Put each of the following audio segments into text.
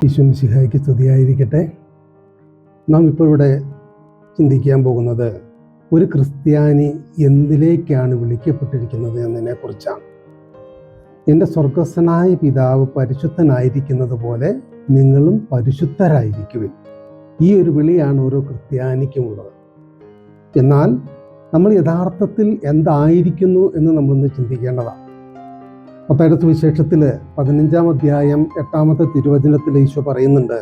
ഈശോ മിശിഹായ്ക്ക് സ്തുതിയായിരിക്കട്ടെ. നാം ഇപ്പോൾ ഇവിടെ ചിന്തിക്കാൻ പോകുന്നത് ഒരു ക്രിസ്ത്യാനി എന്തിലേക്കാണ് വിളിക്കപ്പെട്ടിരിക്കുന്നത് എന്നതിനെക്കുറിച്ചാണ്. എൻ്റെ സ്വർഗസ്ഥനായ പിതാവ് പരിശുദ്ധനായിരിക്കുന്നത് പോലെ നിങ്ങളും പരിശുദ്ധരായിരിക്കുവിൻ. ഈ ഒരു വിളിയാണ് ഓരോ ക്രിസ്ത്യാനിക്കുമുള്ളത്. എന്നാൽ നമ്മൾ യഥാർത്ഥത്തിൽ എന്തായിരിക്കുന്നു എന്ന് നമ്മളൊന്ന് ചിന്തിക്കേണ്ടതാണ്. മത്തായിയുടെ സുവിശേഷത്തിൽ 15-ാം അധ്യായം 8-ാമത്തെ തിരുവചനത്തിൽ ഈശോ പറയുന്നുണ്ട്,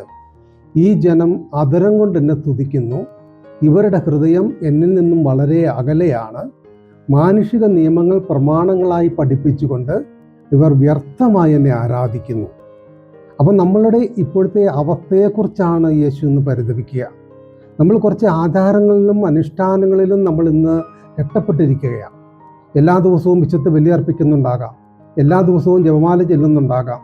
ഈ ജനം അധരം കൊണ്ട് എന്നെ തുതിക്കുന്നു, ഇവരുടെ ഹൃദയം എന്നിൽ നിന്നും വളരെ അകലെയാണ്. മാനുഷിക നിയമങ്ങൾ പ്രമാണങ്ങളായി പഠിപ്പിച്ചുകൊണ്ട് ഇവർ വ്യർത്ഥമായി എന്നെ ആരാധിക്കുന്നു. അപ്പം നമ്മളുടെ ഇപ്പോഴത്തെ അവസ്ഥയെക്കുറിച്ചാണ് യേശു ഇന്ന് പരിതപിക്കുക. നമ്മൾ കുറച്ച് ആചാരങ്ങളിലും അനുഷ്ഠാനങ്ങളിലും നമ്മൾ ഇന്ന് കെട്ടപ്പെട്ടിരിക്കുകയാണ്. എല്ലാ ദിവസവും വിശുദ്ധ ബലി അർപ്പിക്കുന്നുണ്ടാകാം, എല്ലാ ദിവസവും ജപമാല ചെല്ലുന്നുണ്ടാകാം,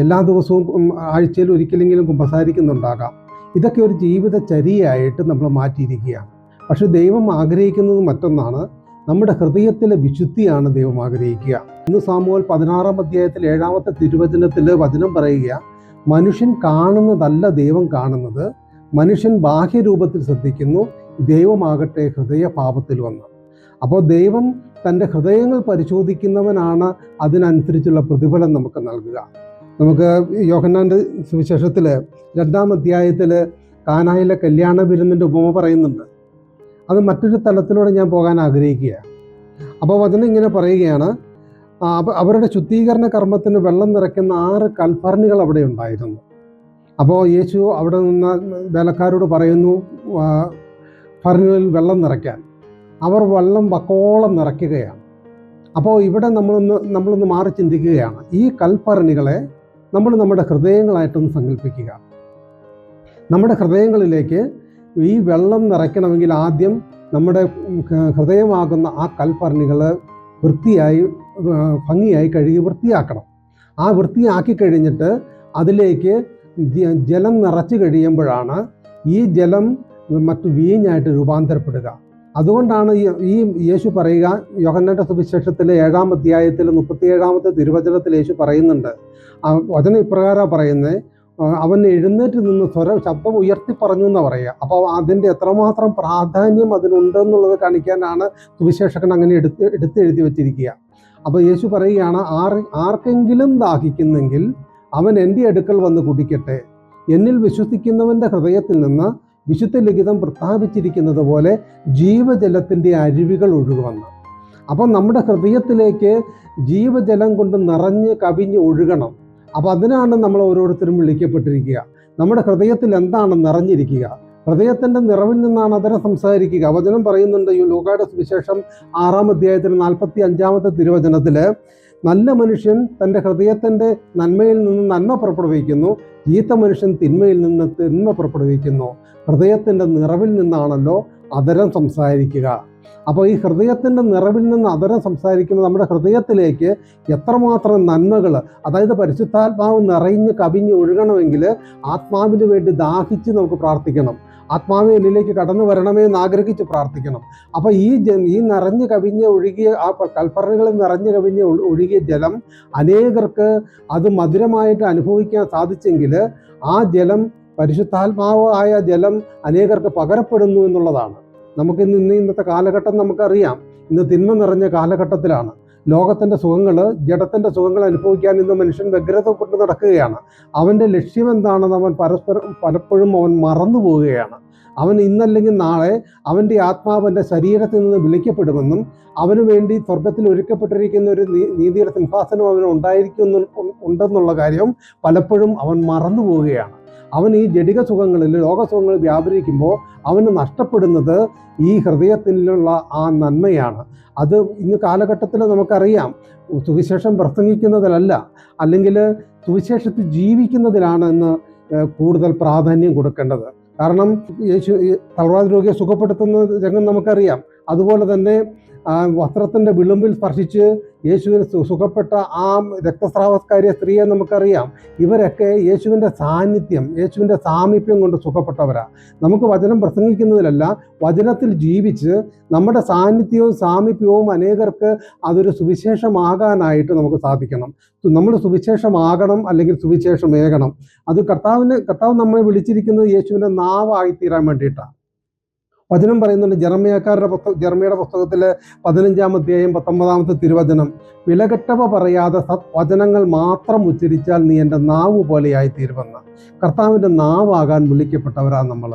എല്ലാ ദിവസവും ആഴ്ചയിൽ ഒരിക്കലെങ്കിലും കുമ്പസാരിക്കുന്നുണ്ടാകാം. ഇതൊക്കെ ഒരു ജീവിതചര്യയായിട്ട് നമ്മൾ മാറ്റിയിരിക്കുകയാണ്. പക്ഷെ ദൈവം ആഗ്രഹിക്കുന്നത് മറ്റൊന്നാണ്. നമ്മുടെ ഹൃദയത്തിലെ വിശുദ്ധിയാണ് ദൈവം ആഗ്രഹിക്കുക. ഇന്ന് സാമുവേൽ 16-ാം അധ്യായത്തിൽ 7-ാമത്തെ തിരുവചനത്തിൽ വചനം പറയുക, മനുഷ്യൻ കാണുന്നതല്ല ദൈവം കാണുന്നത്, മനുഷ്യൻ ബാഹ്യരൂപത്തിൽ ശ്രദ്ധിക്കുന്നു, ദൈവമാകട്ടെ ഹൃദയഭാവത്തിൽ വന്ന്. അപ്പോൾ ദൈവം തൻ്റെ ഹൃദയങ്ങൾ പരിശോധിക്കുന്നവനാണ്, അതിനനുസരിച്ചുള്ള പ്രതിഫലം നമുക്ക് നൽകുക. നമുക്ക് യോഹന്നാൻ്റെ സുവിശേഷത്തിൽ 2-ാം അധ്യായത്തിൽ കാനായിലെ കല്യാണ വിരുന്നിൻ്റെ ഉപമ പറയുന്നുണ്ട്. അത് മറ്റൊരു തലത്തിലൂടെ ഞാൻ പോകാൻ ആഗ്രഹിക്കുക. അപ്പോൾ വചനം ഇങ്ങനെ പറയുകയാണ്, അവരുടെ ശുദ്ധീകരണ കർമ്മത്തിന് വെള്ളം നിറയ്ക്കുന്ന 6 കൽഭരണികൾ അവിടെ ഉണ്ടായിരുന്നു. അപ്പോൾ യേശു അവിടെ നിന്ന് വേലക്കാരോട് പറയുന്നു ഭരണികളിൽ വെള്ളം നിറയ്ക്കാൻ. അവർ വെള്ളം വക്കോളം നിറയ്ക്കുകയാണ്. അപ്പോൾ ഇവിടെ നമ്മളൊന്ന് മാറി ചിന്തിക്കുകയാണ്. ഈ കൽഭരണികളെ നമ്മൾ നമ്മുടെ ഹൃദയങ്ങളായിട്ടൊന്ന് സങ്കല്പിക്കുക. നമ്മുടെ ഹൃദയങ്ങളിലേക്ക് ഈ വെള്ളം നിറയ്ക്കണമെങ്കിൽ ആദ്യം നമ്മുടെ ഹൃദയമാകുന്ന ആ കൽഭരണികൾ വൃത്തിയായി ഭംഗിയായി കഴുകി വൃത്തിയാക്കണം. ആ വൃത്തിയാക്കി കഴിഞ്ഞിട്ട് അതിലേക്ക് ജലം നിറച്ച് കഴിയുമ്പോഴാണ് ഈ ജലം മറ്റു വീഞ്ഞായിട്ട് രൂപാന്തരപ്പെടുക. അതുകൊണ്ടാണ് ഈ യേശു പറയുക, യോഹന്നാന്റെ സുവിശേഷത്തിലെ 7-ാം അധ്യായത്തിൽ 37-ാമത്തെ തിരുവചനത്തിൽ യേശു പറയുന്നുണ്ട്. വചനം ഇപ്രകാരമാണ് പറയുന്നത്, അവൻ എഴുന്നേറ്റ് നിന്ന് ശബ്ദം ഉയർത്തി പറഞ്ഞു എന്ന് പറയുക. അപ്പോൾ അതിൻ്റെ എത്രമാത്രം പ്രാധാന്യം അതിനുണ്ടെന്നുള്ളത് കാണിക്കാനാണ് സുവിശേഷകൻ അങ്ങനെ എടുത്തെഴുതി വച്ചിരിക്കുക. അപ്പോൾ യേശു പറയുകയാണ്, ആർക്കെങ്കിലും ദാഹിക്കുന്നെങ്കിൽ അവൻ എൻ്റെ അടുക്കൽ വന്ന് കുടിക്കട്ടെ. എന്നിൽ വിശ്വസിക്കുന്നവൻ്റെ ഹൃദയത്തിൽ നിന്ന് വിശുദ്ധ ലിഖിതം പ്രസ്താവിച്ചിരിക്കുന്നത് പോലെ ജീവജലത്തിൻ്റെ അരുവികൾ ഒഴുകുമെന്ന്. അപ്പം നമ്മുടെ ഹൃദയത്തിലേക്ക് ജീവജലം കൊണ്ട് നിറഞ്ഞ് കവിഞ്ഞ് ഒഴുകണം. അപ്പം അതിനാണ് നമ്മൾ ഓരോരുത്തരും വിളിക്കപ്പെട്ടിരിക്കുക. നമ്മുടെ ഹൃദയത്തിൽ എന്താണ് നിറഞ്ഞിരിക്കുക? ഹൃദയത്തിൻ്റെ നിറവിൽ നിന്നാണ് അതിനെ സംസാരിക്കുക. വചനം പറയുന്നുണ്ട്, ഈ ലൂക്കായുടെ സുവിശേഷം 6-ാം അധ്യായത്തിൽ 45-ാമത്തെ തിരുവചനത്തിൽ, നല്ല മനുഷ്യൻ തൻ്റെ ഹൃദയത്തിൻ്റെ നന്മയിൽ നിന്ന് നന്മ പുറപ്പെടുവിക്കുന്നു, ചീത്ത മനുഷ്യൻ തിന്മയിൽ നിന്ന് തിന്മ പുറപ്പെടുവിക്കുന്നു. ഹൃദയത്തിൻ്റെ നിറവിൽ നിന്നാണല്ലോ അധരം സംസാരിക്കുക. അപ്പോൾ ഈ ഹൃദയത്തിൻ്റെ നിറവിൽ നിന്ന് അധരം സംസാരിക്കുമ്പോൾ നമ്മുടെ ഹൃദയത്തിലേക്ക് എത്രമാത്രം നന്മകൾ, അതായത് പരിശുദ്ധാത്മാവ് നിറഞ്ഞ് കവിഞ്ഞ് ഒഴുകണമെങ്കിൽ ആത്മാവിന് വേണ്ടി ദാഹിച്ച് നമുക്ക് പ്രാർത്ഥിക്കണം. ആത്മാവ് എന്നിലേക്ക് കടന്നു വരണമേ എന്ന് ആഗ്രഹിച്ച് പ്രാർത്ഥിക്കണം. അപ്പോൾ ഈ നിറഞ്ഞു കവിഞ്ഞ് ഒഴുകിയ ആ കൽഭരണികളിൽ നിറഞ്ഞു കവിഞ്ഞ് ഒഴുകിയ ജലം അനേകർക്ക് അത് മധുരമായിട്ട് അനുഭവിക്കാൻ സാധിച്ചെങ്കിൽ ആ ജലം, പരിശുദ്ധാത്മാവ് ആയ ജലം അനേകർക്ക് പകരപ്പെടുന്നു എന്നുള്ളതാണ്. ഇന്നത്തെ കാലഘട്ടം നമുക്കറിയാം. ഇന്ന് തിന്മ നിറഞ്ഞ കാലഘട്ടത്തിലാണ്. ലോകത്തിൻ്റെ സുഖങ്ങൾ, ജഡത്തിൻ്റെ സുഖങ്ങൾ അനുഭവിക്കാൻ ഇന്ന് മനുഷ്യൻ വ്യഗ്രത കൊണ്ട് നടക്കുകയാണ്. അവൻ്റെ ലക്ഷ്യം എന്താണെന്ന് അവൻ പലപ്പോഴും അവൻ മറന്നു പോവുകയാണ്. അവൻ ഇന്നല്ലെങ്കിൽ നാളെ അവൻ്റെ ആത്മാവിൻ്റെ ശരീരത്തിൽ നിന്ന് വിളിക്കപ്പെടുമെന്നും അവന് വേണ്ടി സ്വർഗത്തിൽ ഒരുക്കപ്പെട്ടിരിക്കുന്ന ഒരു നീതിയുടെ സിംഹാസനം അവന് ഉണ്ടെന്നുള്ള കാര്യം പലപ്പോഴും അവൻ മറന്നു പോവുകയാണ്. അവൻ ഈ ജഡിക സുഖങ്ങളിൽ, ലോകസുഖങ്ങളിൽ വ്യാപരിക്കുമ്പോൾ അവന് നഷ്ടപ്പെടുന്നത് ഈ ഹൃദയത്തിലുള്ള ആ നന്മയാണ്. അത് ഇന്ന് കാലഘട്ടത്തിൽ നമുക്കറിയാം, സുവിശേഷം പ്രസംഗിക്കുന്നതിലല്ല, അല്ലെങ്കിൽ സുവിശേഷത്തിൽ ജീവിക്കുന്നതിലാണ് ഇന്ന് കൂടുതൽ പ്രാധാന്യം കൊടുക്കേണ്ടത്. കാരണം യേശു തളർവാദ രോഗിയെ സുഖപ്പെടുത്തുന്ന രംഗം നമുക്കറിയാം. അതുപോലെ തന്നെ വസ്ത്രത്തിൻ്റെ വിളുമ്പിൽ സ്പർശിച്ച് യേശുവിന് സുഖപ്പെട്ട ആ രക്തസ്രാവക്കാരിയ സ്ത്രീയെ നമുക്കറിയാം. ഇവരൊക്കെ യേശുവിൻ്റെ സാന്നിധ്യം, യേശുവിൻ്റെ സാമീപ്യം കൊണ്ട് സുഖപ്പെട്ടവരാണ്. നമുക്ക് വചനം പ്രസംഗിക്കുന്നതിലല്ല, വചനത്തിൽ ജീവിച്ച് നമ്മുടെ സാന്നിധ്യവും സാമീപ്യവും അനേകർക്ക് അതൊരു സുവിശേഷമാകാനായിട്ട് നമുക്ക് സാധിക്കണം. നമ്മൾ സുവിശേഷമാകണം, അല്ലെങ്കിൽ സുവിശേഷമേകണം. അത് കർത്താവ് നമ്മെ വിളിച്ചിരിക്കുന്നത് യേശുവിൻ്റെ നാവായിത്തീരാൻ വേണ്ടിയിട്ടാണ്. വചനം പറയുന്നുണ്ട്, ജെറമ്യയുടെ പുസ്തകത്തിൽ 15-ാം അധ്യായം 19-ാമത്തെ തിരുവചനം, വിലകെട്ടവ പറയാതെ വചനങ്ങൾ മാത്രം ഉച്ചരിച്ചാൽ നീ എൻ്റെ നാവ് പോലെയായി തീരുമെന്ന്. കർത്താവിൻ്റെ നാവാകാൻ വിളിക്കപ്പെട്ടവരാണ് നമ്മൾ.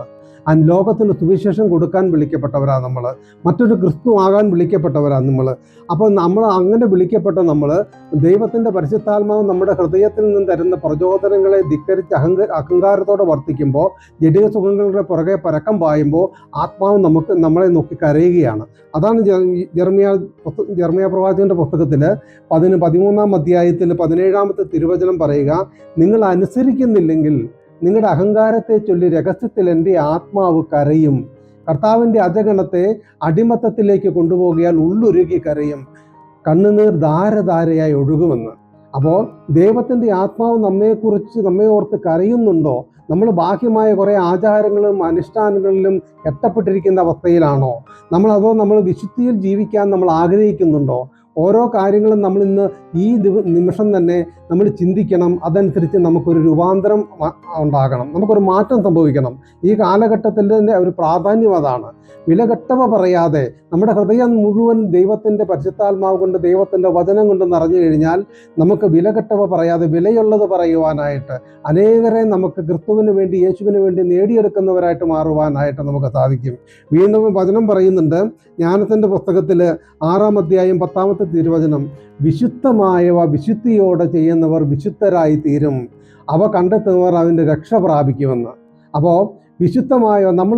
ലോകത്തിന് സുവിശേഷം കൊടുക്കാൻ വിളിക്കപ്പെട്ടവരാണ് നമ്മൾ. മറ്റൊരു ക്രിസ്തു ആകാൻ വിളിക്കപ്പെട്ടവരാണ് നമ്മൾ. അപ്പോൾ നമ്മൾ അങ്ങനെ വിളിക്കപ്പെട്ട നമ്മൾ ദൈവത്തിൻ്റെ പരിശുദ്ധാത്മാവ് നമ്മുടെ ഹൃദയത്തിൽ നിന്ന് തരുന്ന പ്രചോദനങ്ങളെ ധിക്കരിച്ച് അഹങ്കാരത്തോടെ വർത്തിക്കുമ്പോൾ, ജഡിക സുഖങ്ങളുടെ പുറകെ പരക്കം പായുമ്പോൾ ആത്മാവ് നമ്മളെ നോക്കി കരയുകയാണ്. അതാണ് ജെറമ്യ പ്രവാചകന്റെ പുസ്തകത്തിൽ 13-ാം അധ്യായത്തിൽ 17-ാമത്തെ തിരുവചനം പറയുക, നിങ്ങൾ അനുസരിക്കുന്നില്ലെങ്കിൽ നിങ്ങളുടെ അഹങ്കാരത്തെ ചൊല്ലി രഹസ്യത്തിൽ എൻ്റെ ആത്മാവ് കരയും. കർത്താവിൻ്റെ അജഗണത്തെ അടിമത്തത്തിലേക്ക് കൊണ്ടുപോകിയാൽ ഉള്ളുരുകി കരയും, കണ്ണുനീർ ധാരധാരയായി ഒഴുകുമെന്ന്. അപ്പോൾ ദൈവത്തിൻ്റെ ആത്മാവ് നമ്മെ ഓർത്ത് കരയുന്നുണ്ടോ? നമ്മൾ ബാഹ്യമായ കുറേ ആചാരങ്ങളിലും അനുഷ്ഠാനങ്ങളിലും കെട്ടപ്പെട്ടിരിക്കുന്ന അവസ്ഥയിലാണോ? നമ്മൾ വിശുദ്ധിയിൽ ജീവിക്കാൻ നമ്മൾ ആഗ്രഹിക്കുന്നുണ്ടോ? ഓരോ കാര്യങ്ങളും നമ്മൾ ഇന്ന് ഈ നിമിഷം തന്നെ നമ്മൾ ചിന്തിക്കണം. അതനുസരിച്ച് നമുക്കൊരു രൂപാന്തരം ഉണ്ടാകണം, നമുക്കൊരു മാറ്റം സംഭവിക്കണം. ഈ കാലഘട്ടത്തിൻ്റെ ഒരു പ്രാധാന്യം അതാണ്. വിലകെട്ടവ പറയാതെ നമ്മുടെ ഹൃദയം മുഴുവൻ ദൈവത്തിൻ്റെ പരിശുദ്ധാത്മാവ് കൊണ്ട്, ദൈവത്തിൻ്റെ വചനം കൊണ്ട് നിറഞ്ഞു കഴിഞ്ഞാൽ നമുക്ക് വിലകെട്ടവ പറയാതെ വിലയുള്ളത് പറയുവാനായിട്ട്, അനേകരെ നമുക്ക് ക്രിസ്തുവിന് വേണ്ടി, യേശുവിന് വേണ്ടി നേടിയെടുക്കുന്നവരായിട്ട് മാറുവാനായിട്ട് നമുക്ക് സാധിക്കും. വീണ്ടും വചനം പറയുന്നുണ്ട്, ജ്ഞാനത്തിൻ്റെ പുസ്തകത്തിൽ 6-ാം അധ്യായം 10-ാമത്തെ തിരുവചനം, വിശുദ്ധമായവ വിശുദ്ധിയോടെ ചെയ്യുന്നവർ വിശുദ്ധരായി തീരും, അവ കണ്ടെത്തുന്നവർ അതിൻ്റെ രക്ഷ പ്രാപിക്കുമെന്ന്. അപ്പോൾ വിശുദ്ധമായ നമ്മൾ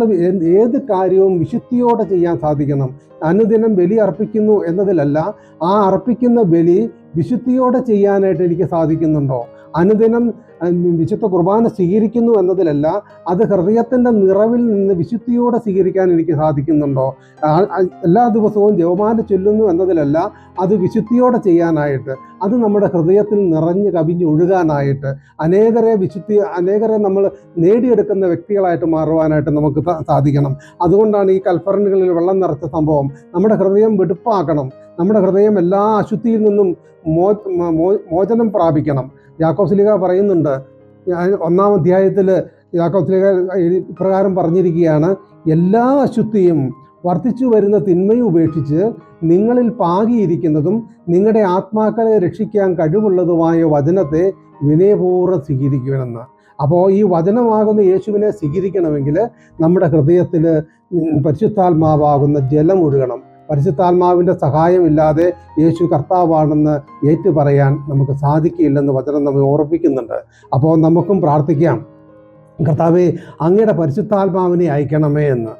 ഏത് കാര്യവും വിശുദ്ധിയോടെ ചെയ്യാൻ സാധിക്കണം. അനുദിനം ബലി അർപ്പിക്കുന്നു എന്നതിലല്ല, ആ അർപ്പിക്കുന്ന ബലി വിശുദ്ധിയോടെ ചെയ്യാനായിട്ട് എനിക്ക് സാധിക്കുന്നുണ്ടോ? അനുദിനം വിശുദ്ധ കുർബാന സ്വീകരിക്കുന്നു എന്നതിലല്ല, അത് ഹൃദയത്തിൻ്റെ നിറവിൽ നിന്ന് വിശുദ്ധിയോടെ സ്വീകരിക്കാൻ എനിക്ക് സാധിക്കുന്നുണ്ടോ? എല്ലാ ദിവസവും ജപമാല ചൊല്ലുന്നു എന്നതിലല്ല, അത് വിശുദ്ധിയോടെ ചെയ്യാനായിട്ട്, അത് നമ്മുടെ ഹൃദയത്തിൽ നിറഞ്ഞ് കവിഞ്ഞൊഴുകാനായിട്ട്, അനേകരെ നമ്മൾ നേടിയെടുക്കുന്ന വ്യക്തികളായിട്ട് മാറുവാനായിട്ട് നമുക്ക് സാധിക്കണം. അതുകൊണ്ടാണ് ഈ കൽഭരണികളിൽ വെള്ളം നിറച്ച സംഭവം. നമ്മുടെ ഹൃദയം വെടുപ്പാക്കണം. നമ്മുടെ ഹൃദയം എല്ലാ അശുദ്ധിയിൽ നിന്നും മോചനം പ്രാപിക്കണം. യാക്കോബ് ശ്ലീഹ പറയുന്നുണ്ട്, 1-ാം അധ്യായത്തിൽ യാക്കോബ് ശ്ലീഹ ഇപ്രകാരം പറഞ്ഞിരിക്കുകയാണ്, എല്ലാ അശുദ്ധിയും വർദ്ധിച്ചു വരുന്ന തിന്മയും ഉപേക്ഷിച്ച് നിങ്ങളിൽ പാകിയിരിക്കുന്നതും നിങ്ങളുടെ ആത്മാക്കളെ രക്ഷിക്കാൻ കഴിവുള്ളതുമായ വചനത്തെ വിനയപൂർവ്വം സ്വീകരിക്കുമെന്ന്. അപ്പോൾ ഈ വചനമാകുന്ന യേശുവിനെ സ്വീകരിക്കണമെങ്കിൽ നമ്മുടെ ഹൃദയത്തിൽ പരിശുദ്ധാത്മാവാകുന്ന ജലം ഒഴുകണം. പരിശുദ്ധാത്മാവിൻ്റെ സഹായമില്ലാതെ യേശു കർത്താവാണെന്ന് ഏറ്റുപറയാൻ നമുക്ക് സാധിക്കില്ലെന്ന് വചനം നമ്മെ ഓർമ്മിപ്പിക്കുന്നുണ്ട്. അപ്പോൾ നമുക്കും പ്രാർത്ഥിക്കാം, കർത്താവേ, അങ്ങയുടെ പരിശുദ്ധാത്മാവിനെ അയക്കണമേ എന്ന്.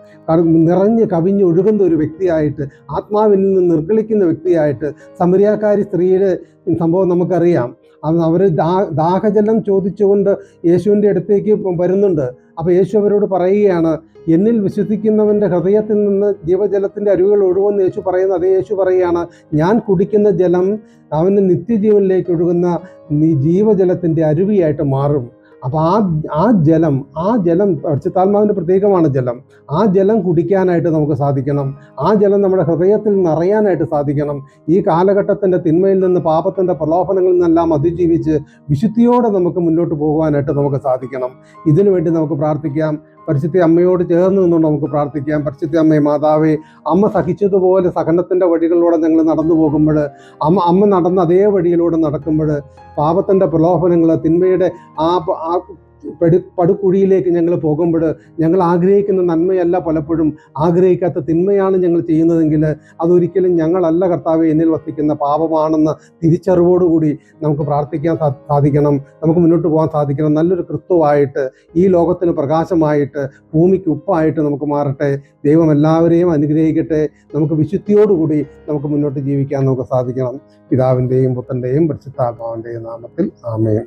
നിറഞ്ഞ് കവിഞ്ഞൊഴുകുന്ന ഒരു വ്യക്തിയായിട്ട്, ആത്മാവിൽ നിന്ന് നിർഗളിക്കുന്ന വ്യക്തിയായിട്ട്, സമരിയാക്കാരി സ്ത്രീയുടെ സംഭവം നമുക്കറിയാം. അവർ ദാഹജലം ചോദിച്ചുകൊണ്ട് യേശുവിൻ്റെ അടുത്തേക്ക് വരുന്നുണ്ട്. അപ്പോൾ യേശു അവരോട് പറയുകയാണ്, എന്നിൽ വിശ്വസിക്കുന്നവൻ്റെ ഹൃദയത്തിൽ നിന്ന് ജീവജലത്തിൻ്റെ അരുവികൾ ഒഴുകുമെന്ന് യേശു പറയുന്നത്. അതേ യേശു പറയുകയാണ്, ഞാൻ കുടിക്കുന്ന ജലം അവന് നിത്യജീവനിലേക്ക് ഒഴുകുന്ന ജീവജലത്തിൻ്റെ അരുവിയായിട്ട് മാറും. അപ്പോൾ ആ ജലം പരിശുദ്ധാത്മാവിൻ്റെ പ്രതീകമാണ് ജലം. ആ ജലം കുടിക്കാനായിട്ട് നമുക്ക് സാധിക്കണം. ആ ജലം നമ്മുടെ ഹൃദയത്തിൽ നിറയാനായിട്ട് സാധിക്കണം. ഈ കാലഘട്ടത്തിൻ്റെ തിന്മയിൽ നിന്ന്, പാപത്തിൻ്റെ പ്രലോഭനങ്ങളിൽ നിന്നെല്ലാം അതിജീവിച്ച് വിശുദ്ധിയോടെ നമുക്ക് മുന്നോട്ട് പോകുവാനായിട്ട് നമുക്ക് സാധിക്കണം. ഇതിനുവേണ്ടി നമുക്ക് പ്രാർത്ഥിക്കാം. പരിശുദ്ധ അമ്മയോട് ചേർന്ന് നിന്നുകൊണ്ട് നമുക്ക് പ്രാർത്ഥിക്കാം. പരിശുദ്ധ അമ്മയെ, മാതാവേ, അമ്മ സഹിച്ചതുപോലെ സഹനത്തിൻ്റെ വഴികളിലൂടെ ഞങ്ങൾ നടന്നു പോകുമ്പോൾ, അമ്മ നടന്ന അതേ വഴിയിലൂടെ നടക്കുമ്പോൾ, പാപത്തിൻ്റെ പ്രലോഭനങ്ങൾ, തിന്മയുടെ ആ പടുകുഴിയിലേക്ക് ഞങ്ങൾ പോകുമ്പോൾ ഞങ്ങൾ ആഗ്രഹിക്കുന്ന നന്മയല്ല പലപ്പോഴും, ആഗ്രഹിക്കാത്ത തിന്മയാണ് ഞങ്ങൾ ചെയ്യുന്നതെങ്കിൽ അതൊരിക്കലും ഞങ്ങളല്ല കർത്താവേ, എന്നിൽ വസിക്കുന്ന പാപമാണെന്ന് തിരിച്ചറിവോടുകൂടി നമുക്ക് പ്രാർത്ഥിക്കാൻ സാധിക്കണം. നമുക്ക് മുന്നോട്ട് പോകാൻ സാധിക്കണം. നല്ലൊരു ക്രിസ്തുവായിട്ട്, ഈ ലോകത്തിന് പ്രകാശമായിട്ട്, ഭൂമിക്ക് ഉപ്പായിട്ട് നമുക്ക് മാറട്ടെ. ദൈവം എല്ലാവരെയും അനുഗ്രഹിക്കട്ടെ. നമുക്ക് വിശുദ്ധിയോടുകൂടി നമുക്ക് മുന്നോട്ട് ജീവിക്കാൻ നമുക്ക് സാധിക്കണം. പിതാവിൻ്റെയും പുത്രൻ്റെയും പരിശുദ്ധാത്മാവിൻ്റെയും നാമത്തിൽ ആമേൻ.